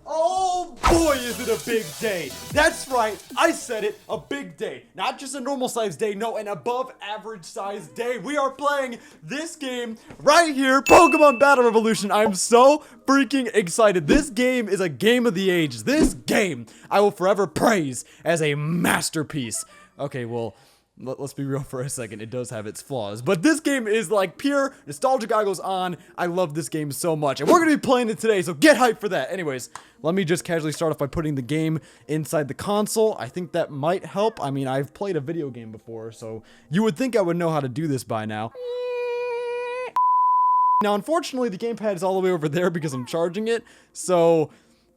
Oh boy, is it a big day. That's right, I said it, a big day. Not just a normal sized day, no, an above average sized day. We are playing this game right here, Pokemon Battle Revolution. I'm so freaking excited. This game is a game of the ages. This game I will forever praise as a masterpiece. Okay, well, let's be real for a second. It does have its flaws, but this game is like pure nostalgia goggles on. I love this game so much, and we're gonna be playing it today, so get hyped for that. Anyways, let me just casually start off by putting the game inside the console. I think that might help. I mean, I've played a video game before, so you would think I would know how to do this by now. Now, unfortunately, the gamepad is all the way over there because I'm charging it, so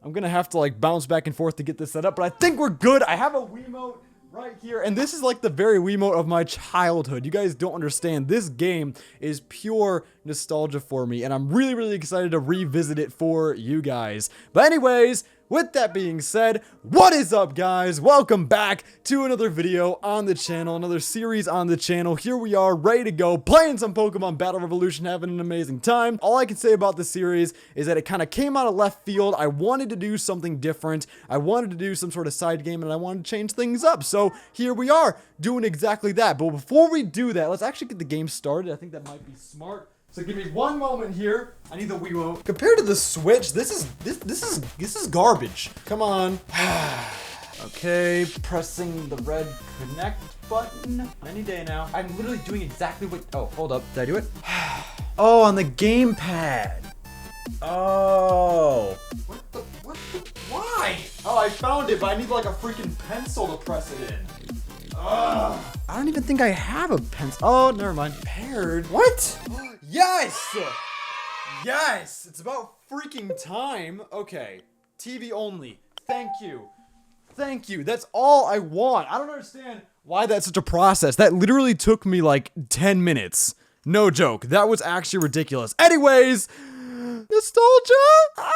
I'm gonna have to like bounce back and forth to get this set up, but I think we're good. I have a Wiimote right here, and this is like the very Wiimote of my childhood. You guys don't understand. This game is pure nostalgia for me, and I'm really, really excited to revisit it for you guys. But anyways, with that being said, what is up, guys? Welcome back to another video on the channel, another series on the channel. Here we are, ready to go, playing some Pokemon Battle Revolution, having an amazing time. All I can say about this series is that it kind of came out of left field. I wanted to do something different. I wanted to do some sort of side game, and I wanted to change things up. So here we are, doing exactly that. But before we do that, let's actually get the game started. I think that might be smart. So give me one moment here. I need the Wiimote. Compared to the Switch, this is garbage. Come on. Okay, pressing the red connect button. Any day now. I'm literally doing exactly what. Oh, hold up. Did I do it? Oh, on the gamepad. Oh. Why? Oh, I found it, but I need like a freaking pencil to press it in. Ugh. I don't even think I have a pencil. Oh, never mind. Paired. What? Yes! Yes! It's about freaking time. Okay. TV only. Thank you. Thank you. That's all I want. I don't understand why that's such a process. That literally took me like 10 minutes. No joke. That was actually ridiculous. Anyways, nostalgia. Ah!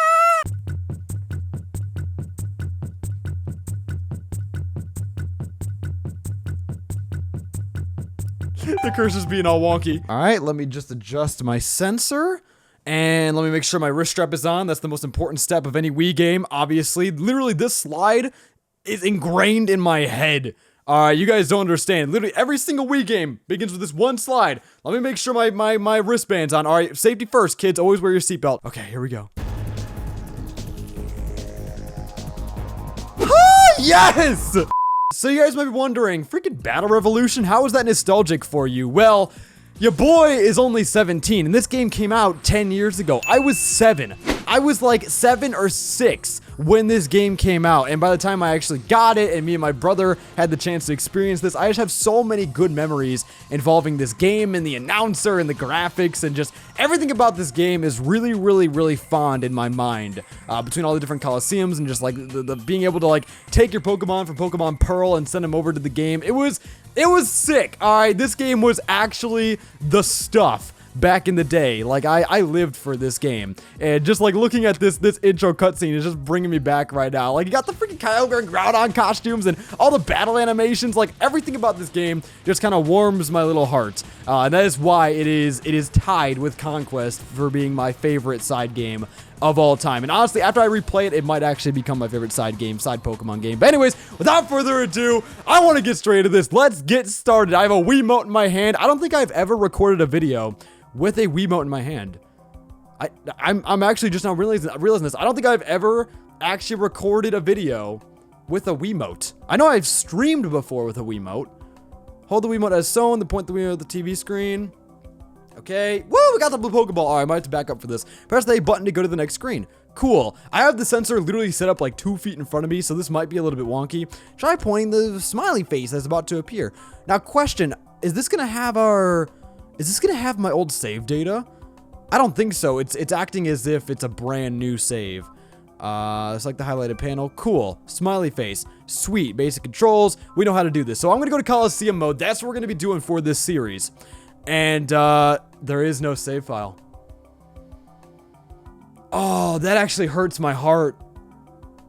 The cursor's being all wonky. All right, let me just adjust my sensor. And let me make sure my wrist strap is on. That's the most important step of any Wii game, obviously. Literally, this slide is ingrained in my head. You guys don't understand. Literally, every single Wii game begins with this one slide. Let me make sure my wristband's on. All right, safety first, kids. Always wear your seatbelt. Okay, here we go. Ah, yes! So you guys might be wondering, freaking Battle Revolution, how is that nostalgic for you? Well, your boy is only 17, and this game came out 10 years ago. I was 7. I was like 7 or 6 when this game came out, and by the time I actually got it, and me and my brother had the chance to experience this, I just have so many good memories involving this game, and the announcer, and the graphics, and just everything about this game is really, really, really fond in my mind. Between all the different Coliseums, and just like the being able to like take your Pokemon from Pokemon Pearl and send them over to the game, it was sick. All right, this game was actually the stuff back in the day. Like I lived for this game, and just like looking at this intro cutscene is just bringing me back right now. Like you got the freaking Kyogre and Groudon costumes and all the battle animations. Like everything about this game just kind of warms my little heart, and that is why it is tied with Conquest for being my favorite side game of all time. And honestly, after I replay it, it might actually become my favorite side Pokemon game. But anyways, without further ado, I want to get straight into this. Let's get started. I have a Wiimote in my hand. I don't think I've ever recorded a video with a Wiimote in my hand. I'm actually just now realizing this. I don't think I've ever actually recorded a video with a Wiimote. I know I've streamed before with a Wiimote. Hold the Wiimote as shown, then point the Wiimote at the TV screen. Okay. Woo, we got the blue Pokeball. All right, I might have to back up for this. Press the A button to go to the next screen. Cool. I have the sensor literally set up like 2 feet in front of me, so this might be a little bit wonky. Try pointing the smiley face that's about to appear. Now, question, is this gonna have my old save data? I don't think so. It's acting as if it's a brand new save. It's like the highlighted panel. Cool. Smiley face. Sweet. Basic controls. We know how to do this. So I'm gonna go to Coliseum mode. That's what we're gonna be doing for this series. And there is no save file. Oh, that actually hurts my heart.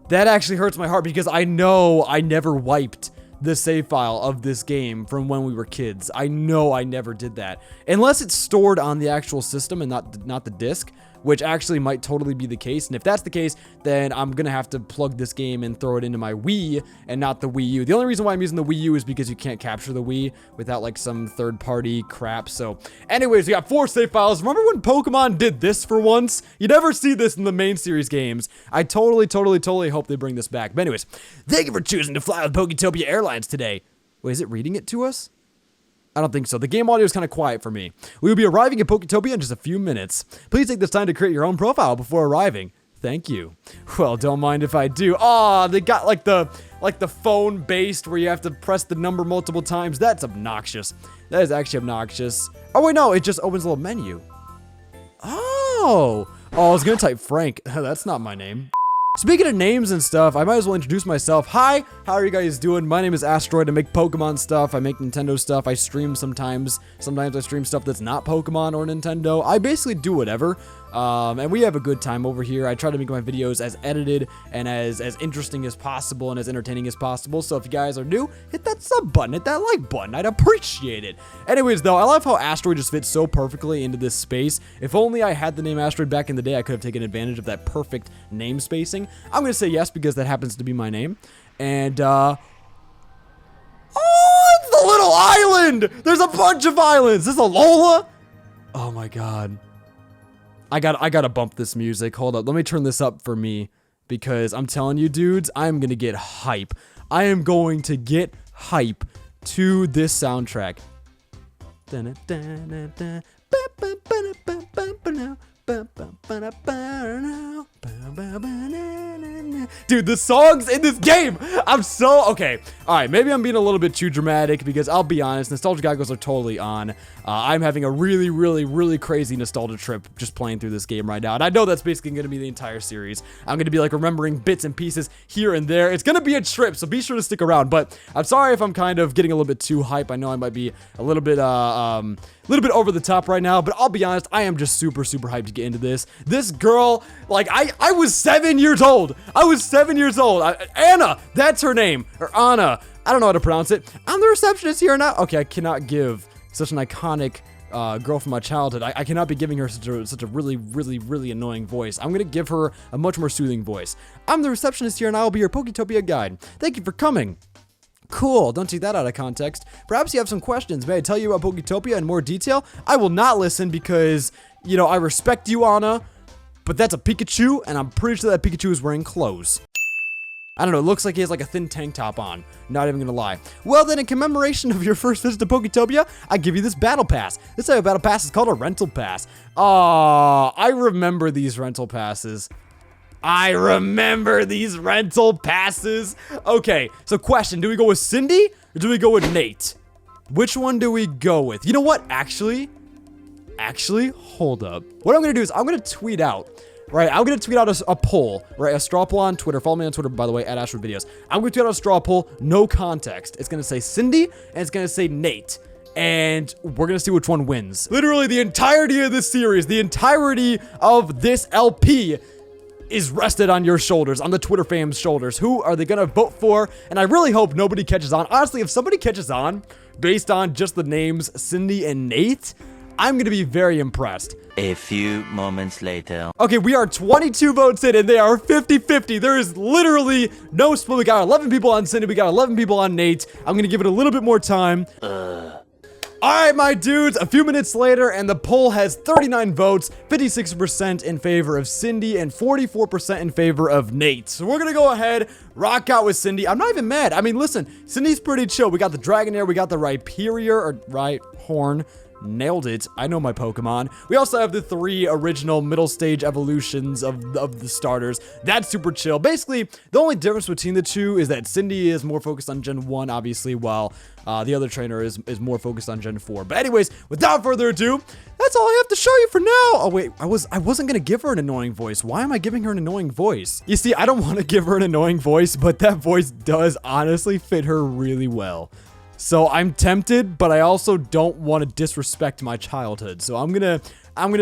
That actually hurts my heart because I know I never wiped the save file of this game from when we were kids. I know I never did that. Unless it's stored on the actual system and not the disc, which actually might totally be the case. And if that's the case, then I'm gonna have to plug this game and throw it into my Wii and not the Wii U. The only reason why I'm using the Wii U is because you can't capture the Wii without like some third-party crap. So anyways, we got 4 save files. Remember when Pokemon did this for once? You never see this in the main series games. I totally hope they bring this back. But anyways, thank you for choosing to fly with Poketopia Airlines today. Wait, is it reading it to us? I don't think so. The game audio is kind of quiet for me. We will be arriving at Poketopia in just a few minutes. Please take this time to create your own profile before arriving. Thank you. Well, don't mind if I do. Aw, they got like the phone based where you have to press the number multiple times. That's obnoxious. That is actually obnoxious. Oh wait, no, it just opens a little menu. Oh, I was gonna type Frank. That's not my name. Speaking of names and stuff, I might as well introduce myself. Hi, how are you guys doing? My name is Astroid. I make Pokemon stuff. I make Nintendo stuff. I stream sometimes. Sometimes I stream stuff that's not Pokemon or Nintendo. I basically do whatever. And we have a good time over here. I try to make my videos as edited and as interesting as possible and as entertaining as possible. So if you guys are new, hit that sub button, hit that like button. I'd appreciate it. Anyways, though, I love how Astroid just fits so perfectly into this space. If only I had the name Astroid back in the day, I could have taken advantage of that perfect name spacing. I'm going to say yes because that happens to be my name. And, oh, it's the little island! There's a bunch of islands! Is this Alola? Oh my god. I gotta bump this music. Hold up. Let me turn this up for me. Because I'm telling you, dudes, I'm gonna get hype. I am going to get hype to this soundtrack. Dude, the songs in this game, I'm so okay. All right, maybe I'm being a little bit too dramatic because I'll be honest, nostalgia goggles are totally on. I'm having a really crazy nostalgia trip just playing through this game right now, and I know that's basically going to be the entire series. I'm going to be like remembering bits and pieces here and there. It's going to be a trip, so be sure to stick around. But I'm sorry if I'm kind of getting a little bit too hype. I know I might be a little bit over the top right now, but I'll be honest, I am just super hyped to get into this. This girl, like, I was 7 years old. I was 7 years old. Anna, that's her name. Or Anna. I don't know how to pronounce it. I'm the receptionist here now. Okay, I cannot give such an iconic girl from my childhood. I cannot be giving her such a really annoying voice. I'm gonna give her a much more soothing voice. I'm the receptionist here and I will be your Poketopia guide. Thank you for coming. Cool, don't take that out of context. Perhaps you have some questions. May I tell you about Poketopia in more detail? I will not listen because, you know, I respect you, Anna, but that's a Pikachu, and I'm pretty sure that Pikachu is wearing clothes. I don't know, it looks like he has like a thin tank top on. Not even gonna lie. Well then, in commemoration of your first visit to Poketopia, I give you this battle pass. This type of battle pass is called a rental pass. I remember these rental passes. I remember these rental passes. Okay, so question, do we go with Cindy or do we go with Nate? Which one do we go with? You know what, actually, hold up. What I'm gonna do is I'm gonna tweet out, right? I'm gonna tweet out a poll, right? A straw poll on Twitter. Follow me on Twitter, by the way, at Astroid Videos. I'm gonna tweet out a straw poll, no context. It's gonna say Cindy and it's gonna say Nate. And we're gonna see which one wins. Literally the entirety of this series, the entirety of this LP is rested on your shoulders, on the Twitter fam's shoulders. Who are they gonna vote for? And I really hope nobody catches on. Honestly, if somebody catches on based on just the names Cindy and Nate, I'm gonna be very impressed. A few moments later. Okay, we are 22 votes in and they are 50-50. There is literally no split. We got 11 people on Cindy, we got 11 people on Nate. I'm gonna give it a little bit more time. Alright, my dudes, a few minutes later, and the poll has 39 votes, 56% in favor of Cindy, and 44% in favor of Nate. So we're gonna go ahead, rock out with Cindy. I'm not even mad. I mean, listen, Cindy's pretty chill. We got the Dragonair, we got the Rhyhorn. Nailed it. I know my Pokemon. We also have the 3 original middle stage evolutions of the starters. That's super chill. Basically, the only difference between the two is that Cindy is more focused on Gen 1, obviously, while the other trainer is more focused on Gen 4. But anyways, without further ado, that's all I have to show you for now. Oh, wait, I wasn't going to give her an annoying voice. Why am I giving her an annoying voice? You see, I don't want to give her an annoying voice, but that voice does honestly fit her really well. So I'm tempted, but I also don't want to disrespect my childhood. So I'm gonna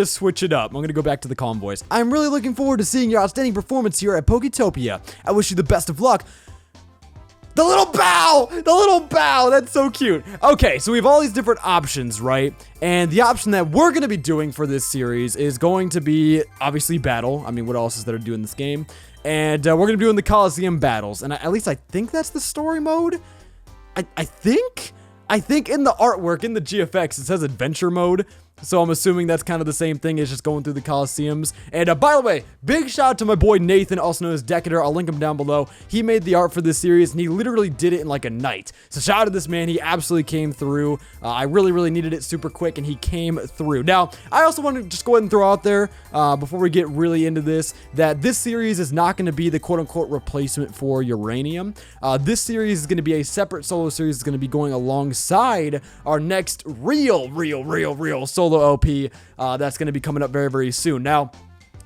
switch it up. I'm gonna go back to the calm voice. I'm really looking forward to seeing your outstanding performance here at Poketopia. I wish you the best of luck. The little bow! The little bow! That's so cute. Okay, so we have all these different options, right? And the option that we're going to be doing for this series is going to be, obviously, battle. I mean, what else is there to do in this game? And we're going to be doing the Coliseum battles. And at least I think that's the story mode. I think in the artwork, in the GFX, it says adventure mode. So I'm assuming that's kind of the same thing as just going through the Coliseums. And by the way, big shout out to my boy Nathan, also known as Decatur. I'll link him down below. He made the art for this series, and he literally did it in like a night. So shout out to this man. He absolutely came through. I really needed it super quick, and he came through. Now, I also want to just go ahead and throw out there, before we get really into this, that this series is not going to be the quote-unquote replacement for Uranium. This series is going to be a separate solo series. It's going to be going alongside our next real solo LP that's going to be coming up very soon. Now,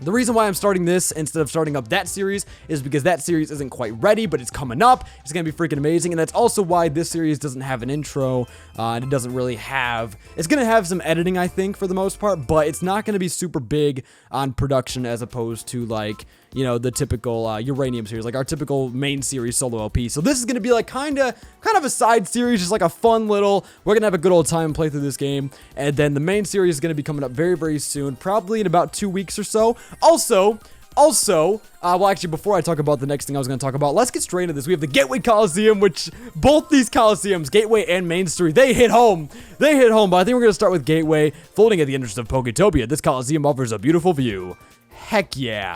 the reason why I'm starting this instead of starting up that series is because that series isn't quite ready, but it's coming up. It's going to be freaking amazing, and that's also why this series doesn't have an intro, and it doesn't really have... It's going to have some editing, I think, for the most part, but it's not going to be super big on production as opposed to, like, you know, the typical Uranium series, like our typical main series solo LP. So this is going to be like kind of a side series, just like a fun little, we're going to have a good old time and play through this game. And then the main series is going to be coming up very soon, probably in about 2 weeks or so. Also, well, actually, before I talk about the next thing I was going to talk about, let's get straight into this. We have the Gateway Coliseum, which both these Coliseums, Gateway and Main Street, they hit home. But I think we're going to start with Gateway. Floating at the entrance of Poketopia, this Coliseum offers a beautiful view. Heck yeah.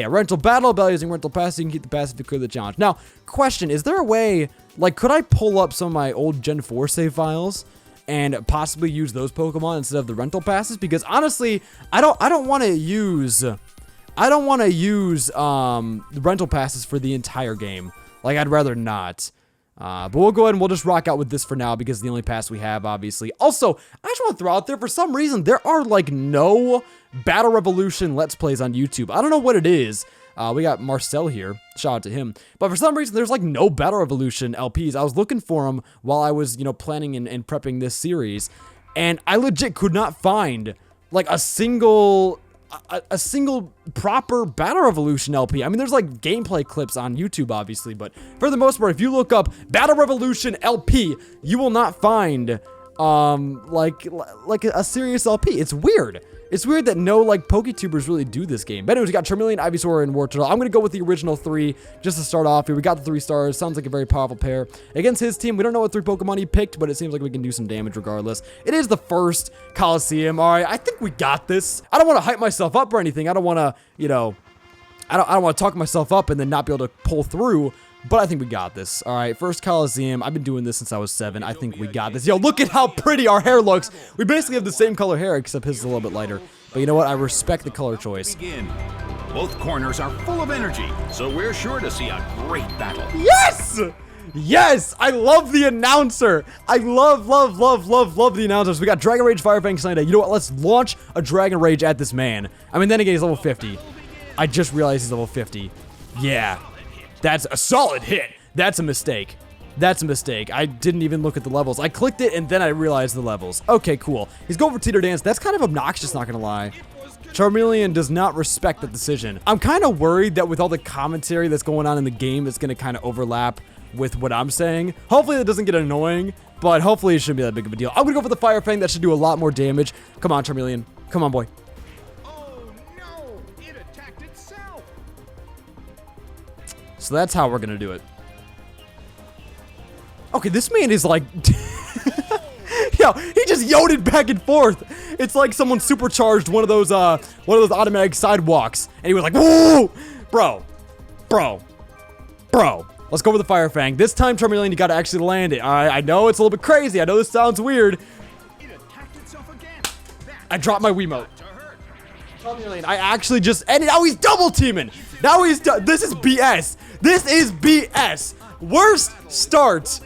Rental battle. By using rental pass, you can keep the pass if you clear the challenge. Now, question, is there a way, like, could I pull up some of my old Gen 4 save files and possibly use those Pokemon instead of the rental passes? Because honestly, I don't want to use the rental passes for the entire game. Like, I'd rather not. But we'll go ahead and we'll just rock out with this for now because it's the only pass we have, obviously. Also, I just want to throw out there, for some reason, there are, like, no Battle Revolution Let's Plays on YouTube. I don't know what it is. We got Marcel here. Shout out to him. But for some reason, there's, like, no Battle Revolution LPs. I was looking for them while I was, you know, planning and prepping this series. And I legit could not find, like, a single proper Battle Revolution LP. I mean, there's like gameplay clips on YouTube, obviously, but for the most part, if you look up Battle Revolution LP, you will not find like a serious LP. It's weird. It's weird that no, like, PokeTubers really do this game. But anyways, we got Charmeleon, Ivysaur, and Wartortle. I'm going to go with the original 3 just to start off here. We got the 3 stars. Sounds like a very powerful pair. Against his team, we don't know what 3 Pokemon he picked, but it seems like we can do some damage regardless. It is the first Coliseum. All right, I think we got this. I don't want to hype myself up or anything. I don't want to, you know, I don't want to talk myself up and then not be able to pull through. But I think we got this. All right, first Coliseum. I've been doing this since I was 7. I think we got this. Yo, look at how pretty our hair looks. We basically have the same color hair, except his is a little bit lighter. But you know what? I respect the color choice. Both corners are full of energy, so we're sure to see a great battle. Yes! Yes! I love the announcer. I love the announcers. We got Dragon Rage, Fire Fang, Sunday. You know what? Let's launch a Dragon Rage at this man. I mean, then again, he's level 50. I just realized he's level 50. Yeah. That's a solid hit. That's a mistake. That's a mistake. I didn't even look at the levels. I clicked it and then I realized the levels. Okay, cool. He's going for Teeter Dance. That's kind of obnoxious, not gonna lie. Charmeleon does not respect the decision. I'm kind of worried that with all the commentary that's going on in the game, it's gonna kind of overlap with what I'm saying. Hopefully that doesn't get annoying, but hopefully it shouldn't be that big of a deal. I'm gonna go for the Fire Fang. That should do a lot more damage. Come on, Charmeleon. Come on, boy. So that's how we're gonna do it. Okay, this man is like... Yo, he just yoded back and forth. It's like someone supercharged one of those automatic sidewalks. And he was like, whoa! Bro. Let's go with the Fire Fang. This time, Charmeleon, you gotta actually land it. Alright, I know it's a little bit crazy. I know this sounds weird. I dropped my Wiimote. Charmeleon, I actually just... And now he's double teaming! Now he's... This is BS! This is BS! Worst start.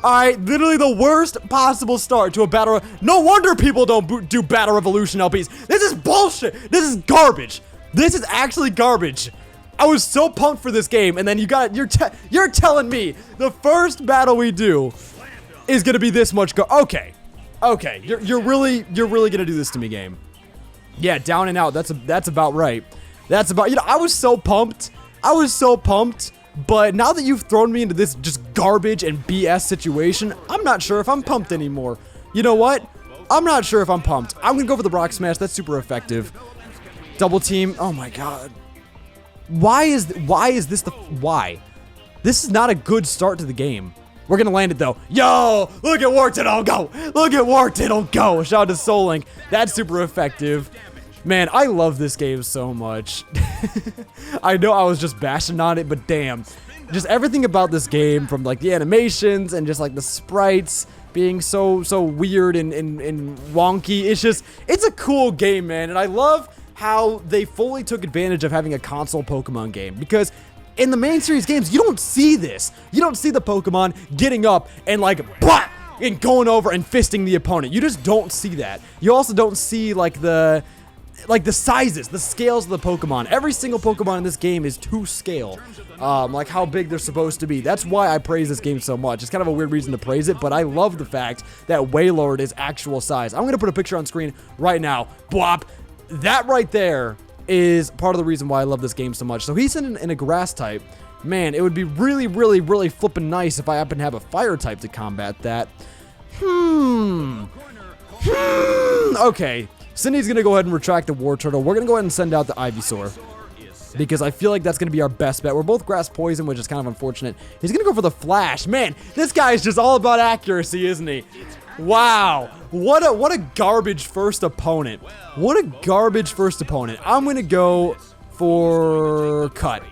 Alright, literally the worst possible start to a battle. No wonder people don't do Battle Revolution LPs. This is bullshit. This is garbage. This is actually garbage. I was so pumped for this game, and then you're telling me the first battle we do is gonna be this much okay. You're really gonna do this to me, game. Yeah, down and out. That's about right. That's about, you know, I was so pumped But now that you've thrown me into this just garbage and BS situation, I'm not sure if I'm pumped anymore. You know what? I'm not sure if I'm pumped. I'm gonna go for the Rock Smash. That's super effective. Double team. Oh my god. Why is this why? This is not a good start to the game. We're gonna land it though. Yo, look at Wartidal go. Look at Wartidal go. Shout out to Soul Link. That's super effective. Man, I love this game so much. I know I was just bashing on it, but damn. Just everything about this game, from like the animations and just like the sprites being so weird and wonky. It's a cool game, man. And I love how they fully took advantage of having a console Pokemon game, because in the main series games, you don't see this. You don't see the Pokemon getting up and like, blah, and going over and fisting the opponent. You just don't see that. You also don't see like the sizes, the scales of the Pokemon. Every single Pokemon in this game is to scale, like how big they're supposed to be. That's why I praise this game so much. It's kind of a weird reason to praise it, but I love the fact that Wailord is actual size. I'm gonna put a picture on screen right now. Bwop. That right there is part of the reason why I love this game so much. So he's in a grass type. Man, it would be really flippin' nice if I happen to have a fire type to combat that. Okay. Cindy's going to go ahead and retract the War Turtle. We're going to go ahead and send out the Ivysaur, because I feel like that's going to be our best bet. We're both grass poison, which is kind of unfortunate. He's going to go for the Flash. Man, this guy is just all about accuracy, isn't he? Wow. What a garbage first opponent. What a garbage first opponent. I'm going to go for Cut.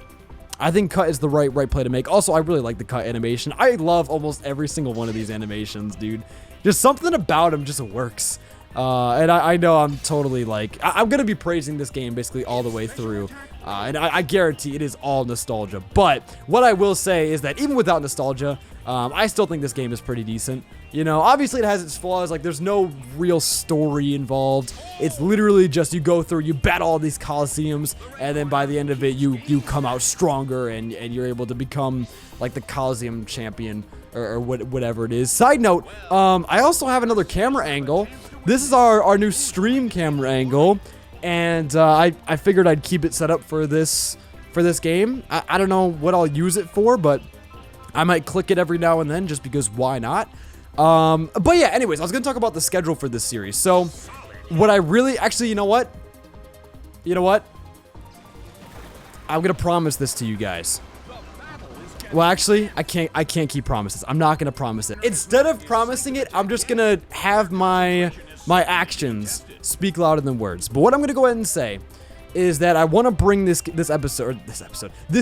I think Cut is the right play to make. Also, I really like the Cut animation. I love almost every single one of these animations, dude. Just something about them just works. And I know I'm totally like, I'm going to be praising this game basically all the way through. And I guarantee it is all nostalgia. But what I will say is that even without nostalgia, I still think this game is pretty decent. You know, obviously it has its flaws. Like, there's no real story involved. It's literally just you go through, you battle all these Coliseums, and then by the end of it, you come out stronger, and you're able to become like the Coliseum champion or whatever it is. Side note, I also have another camera angle. This is our new stream camera angle, and I figured I'd keep it set up for this game. I don't know what I'll use it for, but I might click it every now and then just because why not? But yeah, anyways, I was gonna talk about the schedule for this series. So what I really, actually, you know what? I'm gonna promise this to you guys. Well, actually, I can't keep promises. I'm not gonna promise it. Instead of promising it, I'm just gonna have my actions speak louder than words. But what I'm gonna go ahead and say is that I want to bring this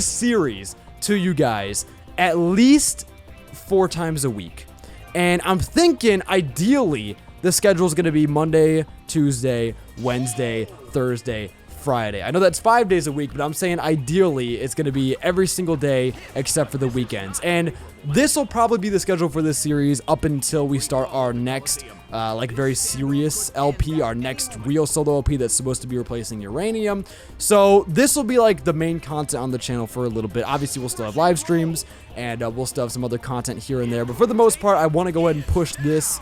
series to you guys at least 4 times a week. And I'm thinking, ideally, the schedule is going to be Monday, Tuesday, Wednesday, Thursday, Friday. I know that's 5 days a week, but I'm saying ideally it's going to be every single day except for the weekends. And this will probably be the schedule for this series up until we start our next, like, very serious LP, our next real solo LP that's supposed to be replacing Uranium. So this will be like the main content on the channel for a little bit. Obviously, we'll still have live streams, and we'll still have some other content here and there. But for the most part, I want to go ahead and push this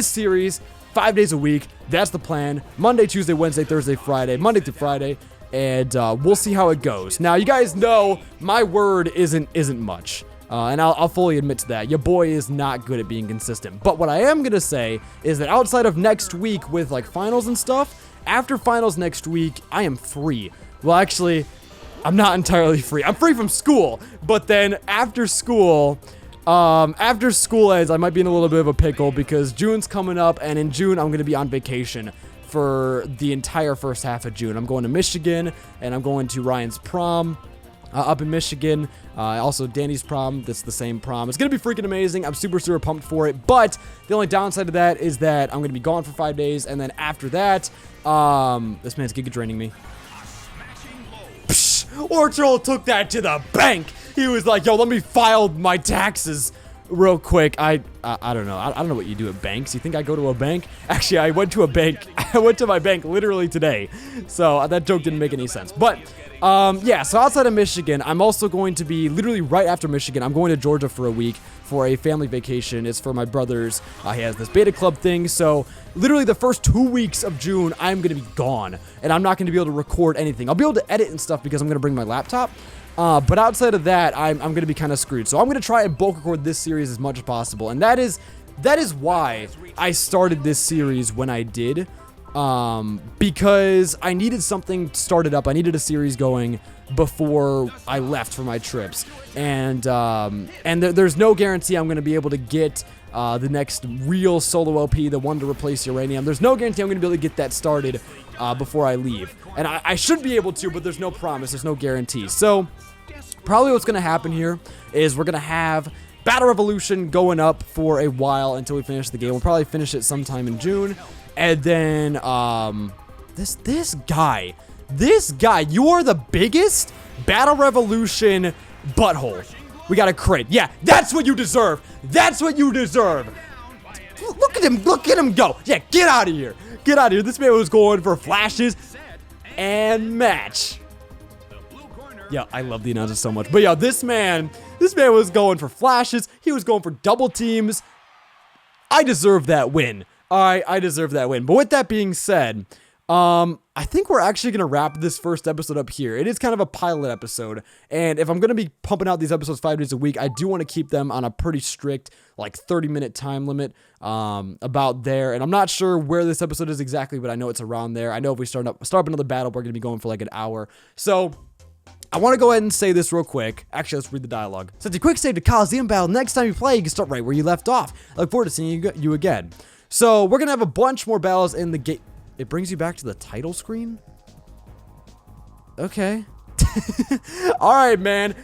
series 5 days a week. That's the plan. Monday, Tuesday, Wednesday, Thursday, Friday, Monday through Friday, and we'll see how it goes. Now, you guys know my word isn't much. And I'll fully admit to that. Your boy is not good at being consistent. But what I am going to say is that outside of next week with like finals and stuff, after finals next week, I am free. Well, actually, I'm not entirely free. I'm free from school. But then after school ends, I might be in a little bit of a pickle because June's coming up. And in June, I'm going to be on vacation for the entire first half of June. I'm going to Michigan, and I'm going to Ryan's prom. Up in Michigan, also Danny's prom. That's the same prom. It's gonna be freaking amazing. I'm super pumped for it. But the only downside to that is that I'm gonna be gone for 5 days, and then after that, this man's giga draining me. Psh, Ortrol took that to the bank. He was like, "Yo, let me file my taxes real quick." I don't know. I don't know what you do at banks. You think I go to a bank? Actually, I went to a bank. I went to my bank literally today. So that joke didn't make any sense. But yeah, so outside of Michigan, I'm also going to be literally right after Michigan. I'm going to Georgia for a week for a family vacation. It's for my brother's. He has this beta club thing. So literally the first 2 weeks of June, I'm going to be gone. And I'm not going to be able to record anything. I'll be able to edit and stuff because I'm going to bring my laptop. But outside of that, I'm going to be kind of screwed. So I'm going to try and bulk record this series as much as possible. And that is why I started this series when I did. Because I needed something started up. I needed a series going before I left for my trips. And there's no guarantee I'm going to be able to get the next real solo LP, the one to replace Uranium. There's no guarantee I'm going to be able to get that started before I leave. And I should be able to, but there's no promise. There's no guarantee. So probably what's going to happen here is we're going to have Battle Revolution going up for a while until we finish the game. We'll probably finish it sometime in June. And then, this guy, you are the biggest Battle Revolution butthole. We got a crit. Yeah, that's what you deserve. That's what you deserve. Look at him go. Yeah, get out of here. Get out of here. This man was going for flashes and match. Yeah, I love the announcers so much. But yeah, this man was going for flashes. He was going for double teams. I deserve that win. All right, I deserve that win. But with that being said, I think we're actually going to wrap this first episode up here. It is kind of a pilot episode. And if I'm going to be pumping out these episodes 5 days a week, I do want to keep them on a pretty strict, like 30-minute time limit about there. And I'm not sure where this episode is exactly, but I know it's around there. I know if we start up another battle, we're going to be going for like an hour. So I want to go ahead and say this real quick. Actually, let's read the dialogue. Since a quick save to Coliseum battle, next time you play, you can start right where you left off. I look forward to seeing you again. So we're going to have a bunch more battles in the game. It brings you back to the title screen? Okay. All right, man.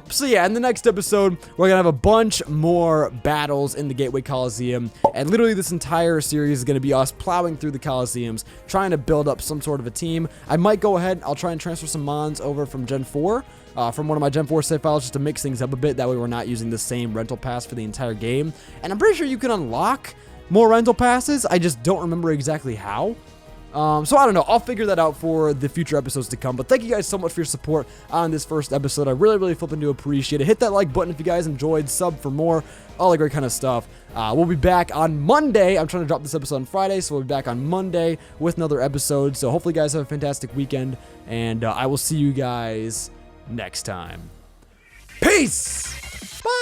So yeah, in the next episode, we're gonna have a bunch more battles in the Gateway Coliseum, and literally this entire series is gonna be us plowing through the Coliseums, trying to build up some sort of a team. I might go ahead, I'll try and transfer some mons over from Gen 4, from one of my Gen 4 save files, just to mix things up a bit. That way we're not using the same rental pass for the entire game. And I'm pretty sure you can unlock more rental passes. I just don't remember exactly how. So I don't know. I'll figure that out for the future episodes to come. But thank you guys so much for your support on this first episode. I really flipping do appreciate it. Hit that like button if you guys enjoyed. Sub for more. All that great kind of stuff. We'll be back on Monday. I'm trying to drop this episode on Friday, so we'll be back on Monday with another episode. So hopefully you guys have a fantastic weekend. And I will see you guys next time. Peace! Bye!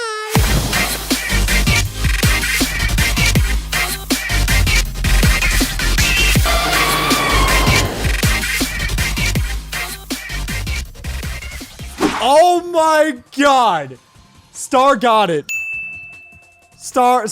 Oh my god! Star got it. Star.